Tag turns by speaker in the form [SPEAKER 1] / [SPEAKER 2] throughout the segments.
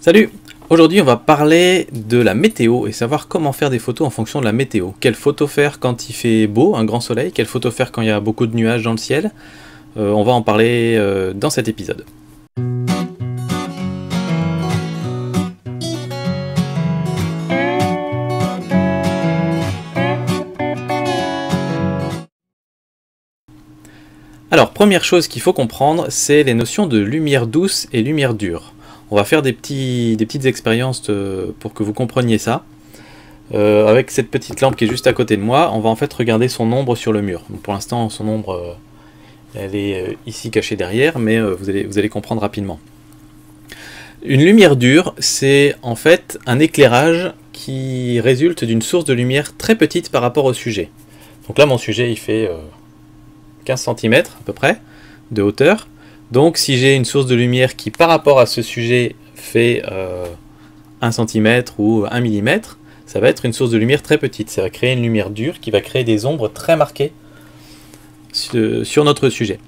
[SPEAKER 1] Salut! Aujourd'hui on va parler de la météo et savoir comment faire des photos en fonction de la météo. Quelle photo faire quand il fait beau, un grand soleil, quelle photo faire quand il y a beaucoup de nuages dans le ciel. On va en parler dans cet épisode. Alors première chose qu'il faut comprendre, c'est les notions de lumière douce et lumière dure. On va faire des petites expériences pour que vous compreniez ça. Avec cette petite lampe qui est juste à côté de moi, on va en fait regarder son ombre sur le mur. Donc pour l'instant, son ombre, elle est ici cachée derrière, mais vous allez comprendre rapidement. Une lumière dure, c'est en fait un éclairage qui résulte d'une source de lumière très petite par rapport au sujet. Donc là, mon sujet, il fait 15 cm à peu près de hauteur. Donc si j'ai une source de lumière qui par rapport à ce sujet fait 1 cm ou 1 mm, ça va être une source de lumière très petite. Ça va créer une lumière dure qui va créer des ombres très marquées sur notre sujet.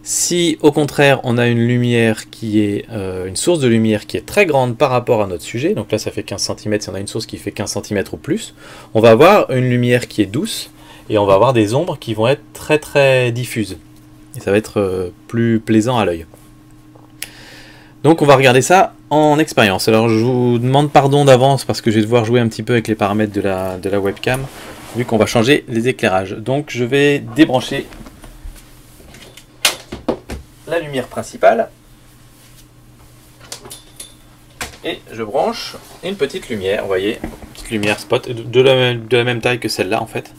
[SPEAKER 1] Si au contraire on a une lumière qui est une source de lumière qui est très grande par rapport à notre sujet, donc là ça fait 15 cm, si on a une source qui fait 15 cm ou plus, on va avoir une lumière qui est douce et on va avoir des ombres qui vont être très très diffuses. Et ça va être plus plaisant à l'œil. Donc on va regarder ça en expérience. Alors je vous demande pardon d'avance parce que je vais devoir jouer un petit peu avec les paramètres de la webcam, vu qu'on va changer les éclairages. Donc je vais débrancher la lumière principale. Et je branche une petite lumière, vous voyez, une petite lumière spot, de la même taille que celle-là en fait.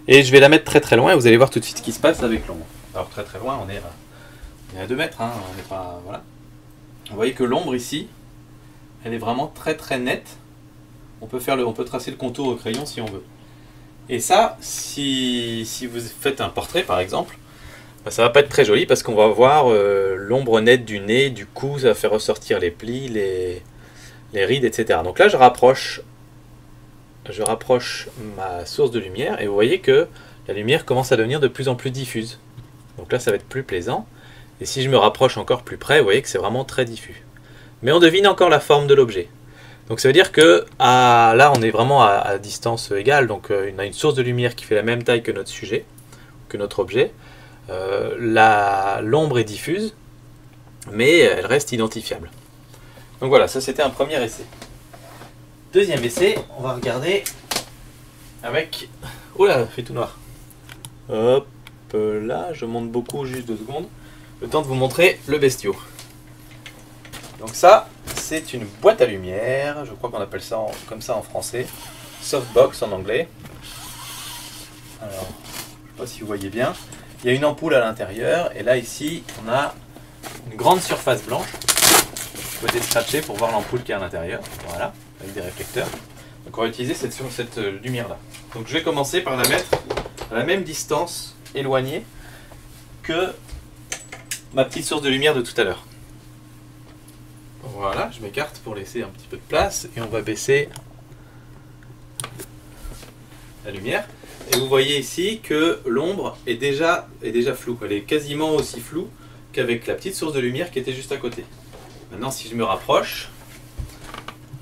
[SPEAKER 1] Et je vais la mettre très très loin et vous allez voir tout de suite ce qui se passe avec l'ombre. Alors très très loin, on est à 2 mètres, hein, on n'est pas, voilà. Vous voyez que l'ombre ici, elle est vraiment très très nette. On peut tracer le contour au crayon si on veut. Et ça, si vous faites un portrait par exemple, bah, ça va pas être très joli parce qu'on va voir l'ombre nette du nez, du cou, ça va faire ressortir les plis, les rides, etc. Donc là je rapproche ma source de lumière et vous voyez que la lumière commence à devenir de plus en plus diffuse. Donc là ça va être plus plaisant. Et si je me rapproche encore plus près, vous voyez que c'est vraiment très diffus. Mais on devine encore la forme de l'objet. Donc ça veut dire que là on est vraiment à distance égale. Donc on a une source de lumière qui fait la même taille que notre sujet, que notre objet. L'ombre est diffuse, mais elle reste identifiable. Donc voilà, ça c'était un premier essai. Deuxième essai, on va regarder avec... Oh là, il fait tout noir. Hop là, je monte beaucoup, juste 2 secondes. Le temps de vous montrer le bestiau. Donc ça, c'est une boîte à lumière. Je crois qu'on appelle ça comme ça en français. Softbox en anglais. Alors, je ne sais pas si vous voyez bien. Il y a une ampoule à l'intérieur. Et là, ici, on a une grande surface blanche. Vous pouvez scratcher pour voir l'ampoule qui est à l'intérieur. Voilà, avec des réflecteurs. Donc on va utiliser cette lumière-là. Donc je vais commencer par la mettre à la même distance éloignée que ma petite source de lumière de tout à l'heure. Voilà, je m'écarte pour laisser un petit peu de place et on va baisser la lumière. Et vous voyez ici que l'ombre est déjà floue. Elle est quasiment aussi floue qu'avec la petite source de lumière qui était juste à côté. Maintenant, si je me rapproche,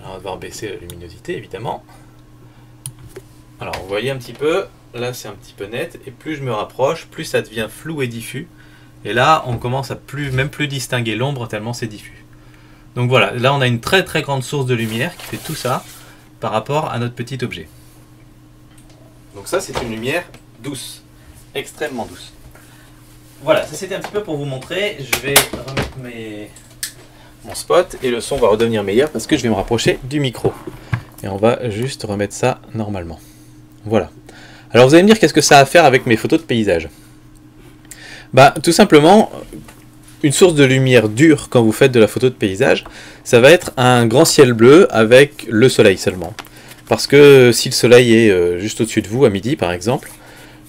[SPEAKER 1] on va devoir baisser la luminosité évidemment. Alors, vous voyez un petit peu, là c'est un petit peu net, et plus je me rapproche, plus ça devient flou et diffus. Et là, on commence à même plus distinguer l'ombre tellement c'est diffus. Donc voilà, là on a une très très grande source de lumière qui fait tout ça par rapport à notre petit objet. Donc ça c'est une lumière douce, extrêmement douce. Voilà, ça c'était un petit peu pour vous montrer. Je vais remettre mon spot et le son va redevenir meilleur parce que je vais me rapprocher du micro. Et on va juste remettre ça normalement. Voilà. Alors vous allez me dire qu'est-ce que ça a à faire avec mes photos de paysage? Bah tout simplement, une source de lumière dure quand vous faites de la photo de paysage, ça va être un grand ciel bleu avec le soleil seulement. Parce que si le soleil est juste au-dessus de vous, à midi par exemple,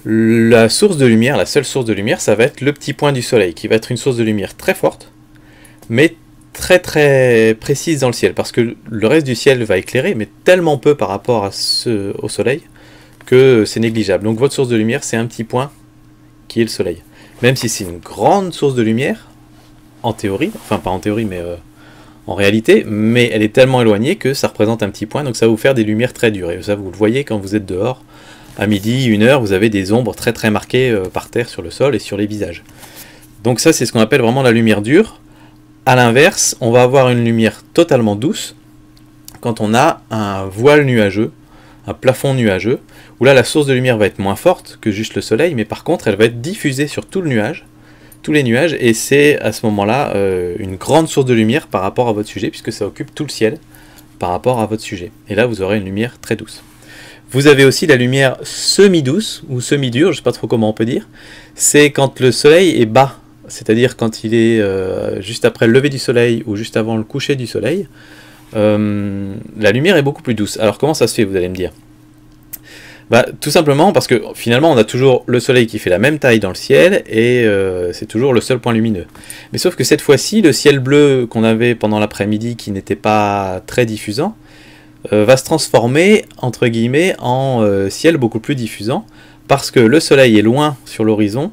[SPEAKER 1] la source de lumière, la seule source de lumière, ça va être le petit point du soleil, qui va être une source de lumière très forte, mais très très précise dans le ciel, parce que le reste du ciel va éclairer, mais tellement peu par rapport au soleil, que c'est négligeable. Donc votre source de lumière, c'est un petit point qui est le soleil. Même si c'est une grande source de lumière, en théorie, enfin pas en théorie, mais en réalité, mais elle est tellement éloignée que ça représente un petit point, donc ça va vous faire des lumières très dures. Et ça, vous le voyez quand vous êtes dehors, à midi, 1h, vous avez des ombres très très marquées par terre, sur le sol et sur les visages. Donc ça, c'est ce qu'on appelle vraiment la lumière dure. A l'inverse, on va avoir une lumière totalement douce quand on a un voile nuageux, un plafond nuageux, où là la source de lumière va être moins forte que juste le soleil, mais par contre elle va être diffusée sur tout le nuage, tous les nuages, et c'est à ce moment-là une grande source de lumière par rapport à votre sujet, puisque ça occupe tout le ciel par rapport à votre sujet. Et là vous aurez une lumière très douce. Vous avez aussi la lumière semi-douce, ou semi-dure, je ne sais pas trop comment on peut dire, c'est quand le soleil est bas, c'est-à-dire quand il est juste après le lever du soleil ou juste avant le coucher du soleil, la lumière est beaucoup plus douce. Alors comment ça se fait, vous allez me dire? Bah, tout simplement parce que finalement on a toujours le soleil qui fait la même taille dans le ciel et c'est toujours le seul point lumineux. Mais sauf que cette fois-ci, le ciel bleu qu'on avait pendant l'après-midi qui n'était pas très diffusant va se transformer entre guillemets en ciel beaucoup plus diffusant parce que le soleil est loin sur l'horizon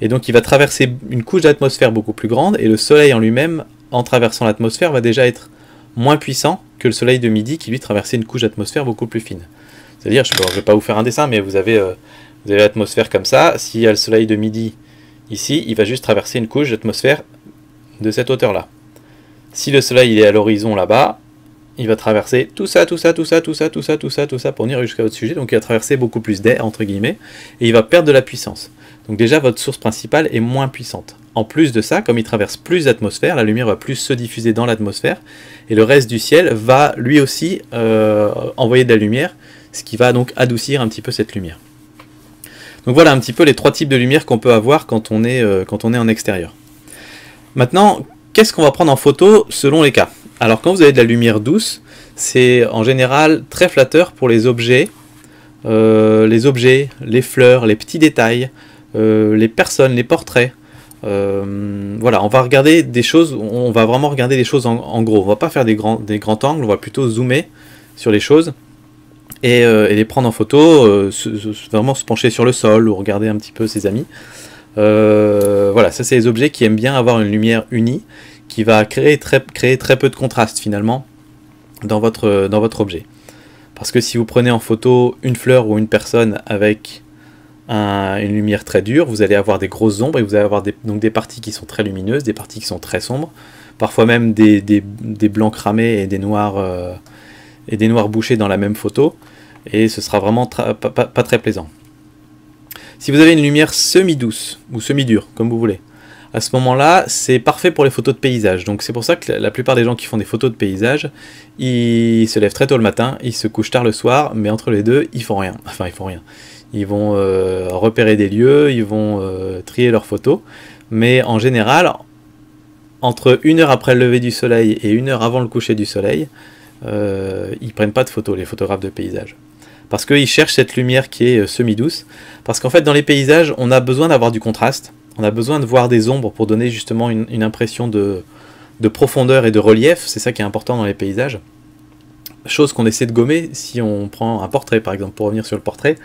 [SPEAKER 1] et donc il va traverser une couche d'atmosphère beaucoup plus grande et le soleil en lui-même, en traversant l'atmosphère, va déjà être moins puissant que le soleil de midi qui lui traversait une couche d'atmosphère beaucoup plus fine. C'est-à-dire, je ne vais pas vous faire un dessin, mais vous avez l'atmosphère comme ça. S'il y a le soleil de midi ici, il va juste traverser une couche d'atmosphère de cette hauteur-là. Si le soleil est à l'horizon là-bas, il va traverser tout ça, tout ça, tout ça, tout ça, tout ça, tout ça, tout ça pour venir jusqu'à votre sujet. Donc il va traverser beaucoup plus d'air, entre guillemets, et il va perdre de la puissance. Donc déjà, votre source principale est moins puissante. En plus de ça, comme il traverse plus d'atmosphère, la lumière va plus se diffuser dans l'atmosphère, et le reste du ciel va lui aussi envoyer de la lumière, ce qui va donc adoucir un petit peu cette lumière. Donc voilà un petit peu les trois types de lumière qu'on peut avoir quand on est en extérieur. Maintenant, qu'est-ce qu'on va prendre en photo selon les cas? Alors quand vous avez de la lumière douce, c'est en général très flatteur pour les objets, les fleurs, les petits détails, les personnes, les portraits. Voilà, on va regarder des choses, on va vraiment regarder les choses en gros. On va pas faire des grands angles, on va plutôt zoomer sur les choses et les prendre en photo, vraiment se pencher sur le sol ou regarder un petit peu ses amis. Voilà, ça c'est les objets qui aiment bien avoir une lumière unie, qui va créer très peu de contraste finalement dans votre objet. Parce que si vous prenez en photo une fleur ou une personne avec une lumière très dure, vous allez avoir des grosses ombres et vous allez avoir donc des parties qui sont très lumineuses, des parties qui sont très sombres, parfois même des blancs cramés et des noirs bouchés dans la même photo, et ce sera vraiment pas très plaisant. Si vous avez une lumière semi-douce ou semi-dure, comme vous voulez, à ce moment-là, c'est parfait pour les photos de paysage. Donc c'est pour ça que la plupart des gens qui font des photos de paysage, ils se lèvent très tôt le matin, ils se couchent tard le soir, mais entre les deux, ils font rien. Enfin, ils font rien. Ils vont repérer des lieux, ils vont trier leurs photos, mais en général, entre 1 heure après le lever du soleil et 1 heure avant le coucher du soleil, ils prennent pas de photos, les photographes de paysage. Parce qu'ils cherchent cette lumière qui est semi-douce. Parce qu'en fait, dans les paysages, on a besoin d'avoir du contraste. On a besoin de voir des ombres pour donner justement une impression de profondeur et de relief. C'est ça qui est important dans les paysages. Chose qu'on essaie de gommer si on prend un portrait, par exemple. Pour revenir sur le portrait,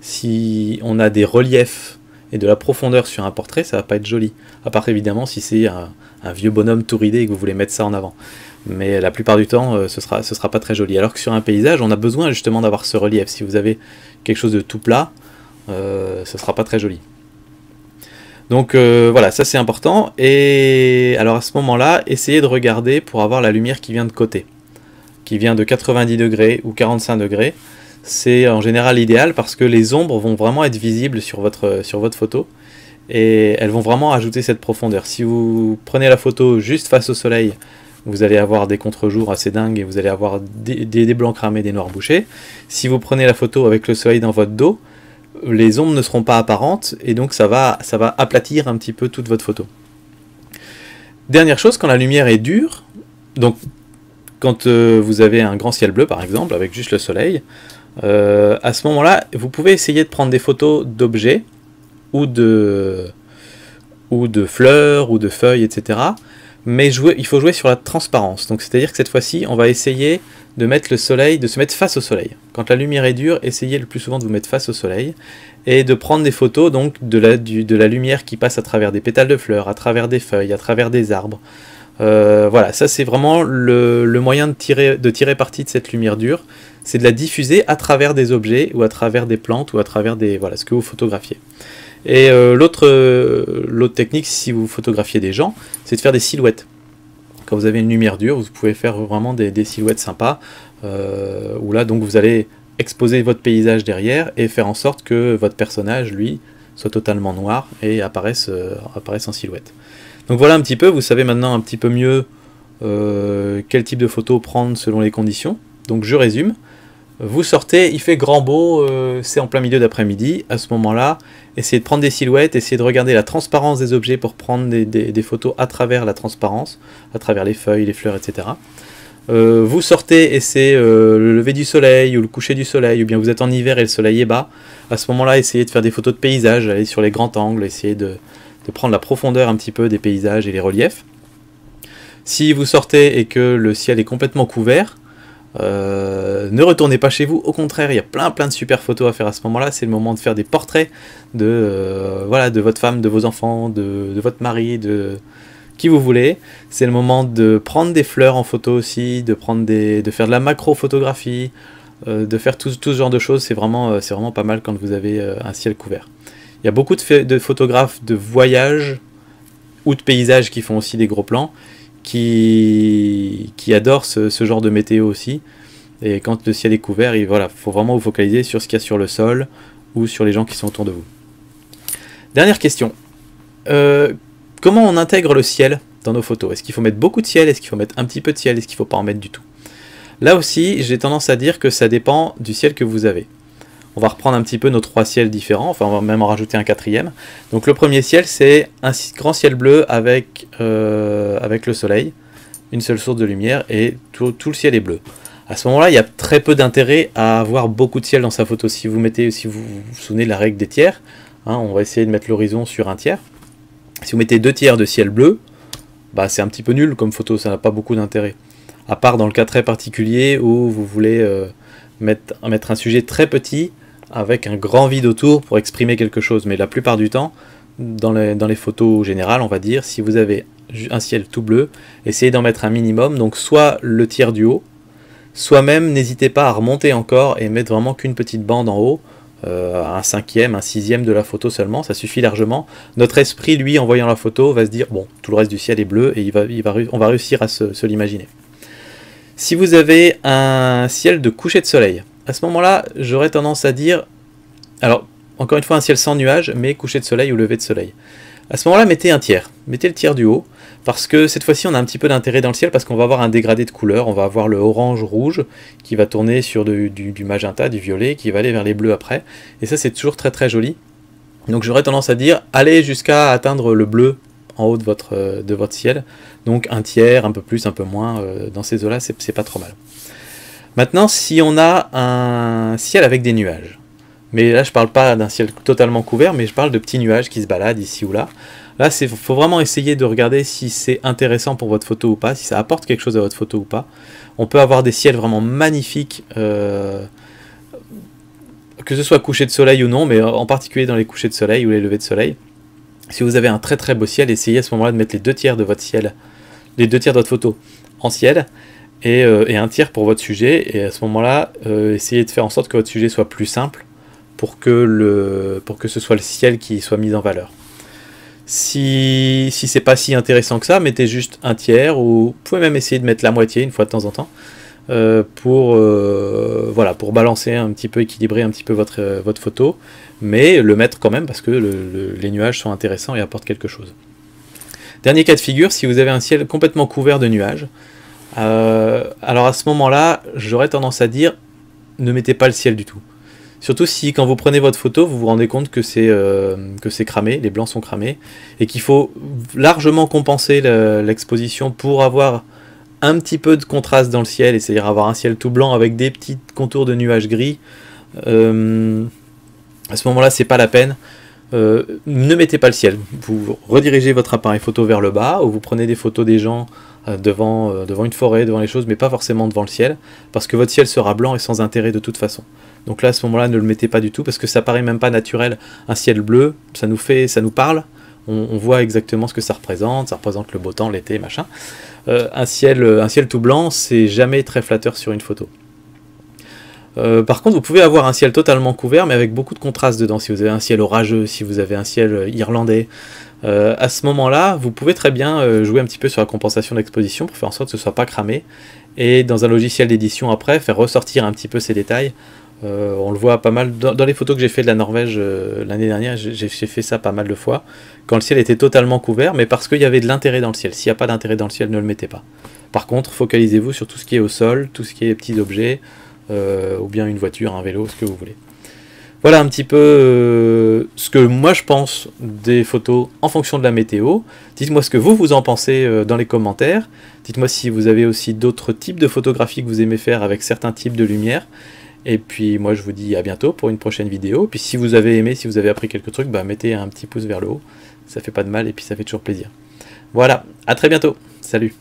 [SPEAKER 1] si on a des reliefs et de la profondeur sur un portrait, ça va pas être joli. À part évidemment si c'est un vieux bonhomme tout ridé et que vous voulez mettre ça en avant. Mais la plupart du temps, ce sera pas très joli. Alors que sur un paysage, on a besoin justement d'avoir ce relief. Si vous avez quelque chose de tout plat, ce sera pas très joli. Donc voilà, ça c'est important. Et alors à ce moment-là, essayez de regarder pour avoir la lumière qui vient de côté, qui vient de 90 degrés ou 45 degrés. C'est en général idéal parce que les ombres vont vraiment être visibles sur votre photo et elles vont vraiment ajouter cette profondeur. Si vous prenez la photo juste face au soleil, vous allez avoir des contre-jours assez dingues et vous allez avoir des blancs cramés, des noirs bouchés. Si vous prenez la photo avec le soleil dans votre dos, les ombres ne seront pas apparentes et donc ça va aplatir un petit peu toute votre photo. Dernière chose, quand la lumière est dure, donc quand vous avez un grand ciel bleu par exemple avec juste le soleil, à ce moment-là, vous pouvez essayer de prendre des photos d'objets ou de fleurs ou de feuilles, etc. Mais il faut jouer sur la transparence. Donc c'est-à-dire que cette fois-ci, on va essayer de mettre le soleil, de se mettre face au soleil. Quand la lumière est dure, essayez le plus souvent de vous mettre face au soleil et de prendre des photos donc de la lumière qui passe à travers des pétales de fleurs, à travers des feuilles, à travers des arbres, Voilà, ça c'est vraiment le moyen de tirer parti de cette lumière dure, c'est de la diffuser à travers des objets, ou à travers des plantes, ou à travers voilà, ce que vous photographiez. Et l'autre technique, si vous photographiez des gens, c'est de faire des silhouettes. Quand vous avez une lumière dure, vous pouvez faire vraiment des silhouettes sympas, où là donc vous allez exposer votre paysage derrière et faire en sorte que votre personnage, lui, soit totalement noir et apparaisse en silhouette. Donc voilà un petit peu, vous savez maintenant un petit peu mieux quel type de photo prendre selon les conditions. Donc je résume, vous sortez, il fait grand beau, c'est en plein milieu d'après-midi, à ce moment-là, essayez de prendre des silhouettes, essayez de regarder la transparence des objets pour prendre des photos à travers la transparence, à travers les feuilles, les fleurs, etc. Vous sortez et c'est le lever du soleil ou le coucher du soleil, ou bien vous êtes en hiver et le soleil est bas. À ce moment-là, essayez de faire des photos de paysages, aller sur les grands angles, essayez de prendre la profondeur un petit peu des paysages et les reliefs. Si vous sortez et que le ciel est complètement couvert, ne retournez pas chez vous, au contraire, il y a plein de super photos à faire à ce moment-là. C'est le moment de faire des portraits voilà, de votre femme, de vos enfants, de votre mari, de qui vous voulez. C'est le moment de prendre des fleurs en photo aussi, de faire de la macro-photographie, de faire tout ce genre de choses. C'est vraiment pas mal quand vous avez un ciel couvert. Il y a beaucoup de photographes de voyage ou de paysages qui font aussi des gros plans, qui adorent ce genre de météo aussi. Et quand le ciel est couvert, voilà, faut vraiment vous focaliser sur ce qu'il y a sur le sol ou sur les gens qui sont autour de vous. Dernière question. Comment on intègre le ciel dans nos photos? Est-ce qu'il faut mettre beaucoup de ciel? Est-ce qu'il faut mettre un petit peu de ciel? Est-ce qu'il ne faut pas en mettre du tout? Là aussi, j'ai tendance à dire que ça dépend du ciel que vous avez. On va reprendre un petit peu nos 3 ciels différents, enfin on va même en rajouter un 4e. Donc le premier ciel, c'est un grand ciel bleu avec le soleil, une seule source de lumière, et tout le ciel est bleu. À ce moment-là, il y a très peu d'intérêt à avoir beaucoup de ciel dans sa photo. Si vous vous souvenez de la règle des tiers, hein, on va essayer de mettre l'horizon sur un tiers. Si vous mettez 2 tiers de ciel bleu, bah c'est un petit peu nul comme photo, ça n'a pas beaucoup d'intérêt. À part dans le cas très particulier où vous voulez mettre un sujet très petit avec un grand vide autour pour exprimer quelque chose. Mais la plupart du temps, dans les photos générales, on va dire, si vous avez un ciel tout bleu, essayez d'en mettre un minimum, donc soit le tiers du haut, soit même n'hésitez pas à remonter encore et mettre vraiment qu'une petite bande en haut, un 5e, un 6e de la photo seulement, ça suffit largement. Notre esprit, lui, en voyant la photo, va se dire, bon, tout le reste du ciel est bleu, et on va réussir à se l'imaginer. Si vous avez un ciel de coucher de soleil, à ce moment-là, j'aurais tendance à dire, alors, encore une fois, un ciel sans nuages, mais coucher de soleil ou lever de soleil. À ce moment-là, mettez un tiers, mettez le tiers du haut, parce que cette fois-ci, on a un petit peu d'intérêt dans le ciel, parce qu'on va avoir un dégradé de couleurs, on va avoir le orange-rouge, qui va tourner sur du magenta, du violet, qui va aller vers les bleus après, et ça, c'est toujours très très joli. Donc j'aurais tendance à dire, allez jusqu'à atteindre le bleu en haut de votre ciel, donc un tiers, un peu plus, un peu moins, dans ces eaux-là, c'est pas trop mal. Maintenant, si on a un ciel avec des nuages, mais là je parle pas d'un ciel totalement couvert, mais je parle de petits nuages qui se baladent ici ou là. Là, il faut vraiment essayer de regarder si c'est intéressant pour votre photo ou pas, si ça apporte quelque chose à votre photo ou pas. On peut avoir des ciels vraiment magnifiques, que ce soit coucher de soleil ou non, mais en particulier dans les couchers de soleil ou les levées de soleil. Si vous avez un très très beau ciel, essayez à ce moment-là de mettre les 2 tiers de votre ciel, les 2 tiers de votre photo en ciel, et un tiers pour votre sujet, et à ce moment-là, essayez de faire en sorte que votre sujet soit plus simple, pour que ce soit le ciel qui soit mis en valeur. Si c'est pas si intéressant que ça, mettez juste un tiers, ou vous pouvez même essayer de mettre la moitié une fois de temps en temps, voilà, pour balancer un petit peu, équilibrer un petit peu votre photo, mais le mettre quand même parce que les nuages sont intéressants et apportent quelque chose. Dernier cas de figure, si vous avez un ciel complètement couvert de nuages, alors à ce moment-là, j'aurais tendance à dire, ne mettez pas le ciel du tout. Surtout si quand vous prenez votre photo, vous vous rendez compte que c'est cramé, les blancs sont cramés, et qu'il faut largement compenser l'exposition pour avoir un petit peu de contraste dans le ciel, c'est-à-dire avoir un ciel tout blanc avec des petits contours de nuages gris. À ce moment-là, c'est pas la peine. Ne mettez pas le ciel. Vous redirigez votre appareil photo vers le bas, ou vous prenez des photos des gens devant une forêt, devant les choses, mais pas forcément devant le ciel, parce que votre ciel sera blanc et sans intérêt de toute façon. Donc là, à ce moment-là, ne le mettez pas du tout, parce que ça paraît même pas naturel. Un ciel bleu, ça nous parle,
[SPEAKER 2] on voit exactement ce que ça représente le beau temps, l'été, machin. Un ciel tout blanc, c'est jamais très flatteur sur une photo. Par contre, vous pouvez avoir un ciel totalement couvert, mais avec beaucoup de contraste dedans. Si vous avez un ciel orageux, si vous avez un ciel irlandais, à ce moment-là, vous pouvez très bien jouer un petit peu sur la compensation d'exposition pour faire en sorte que ce ne soit pas cramé. Et dans un logiciel d'édition après, faire ressortir un petit peu ces détails. On le voit pas mal dans les photos que j'ai fait de la Norvège l'année dernière, j'ai fait ça pas mal de fois, quand le ciel était totalement couvert, mais parce qu'il y avait de l'intérêt dans le ciel. S'il n'y a pas d'intérêt dans le ciel, ne le mettez pas. Par contre, focalisez-vous sur tout ce qui est au sol, tout ce qui est petits objets, ou bien une voiture, un vélo, ce que vous voulez. Voilà un petit peu ce que moi je pense des photos en fonction de la météo. Dites-moi ce que vous en pensez dans les commentaires. Dites-moi si vous avez aussi d'autres types de photographies que vous aimez faire avec certains types de lumière. Et puis moi je vous dis à bientôt pour une prochaine vidéo. Puis si vous avez aimé, si vous avez appris quelques trucs, bah mettez un petit pouce vers le haut. Ça fait pas de mal et puis ça fait toujours plaisir. Voilà, à très bientôt. Salut.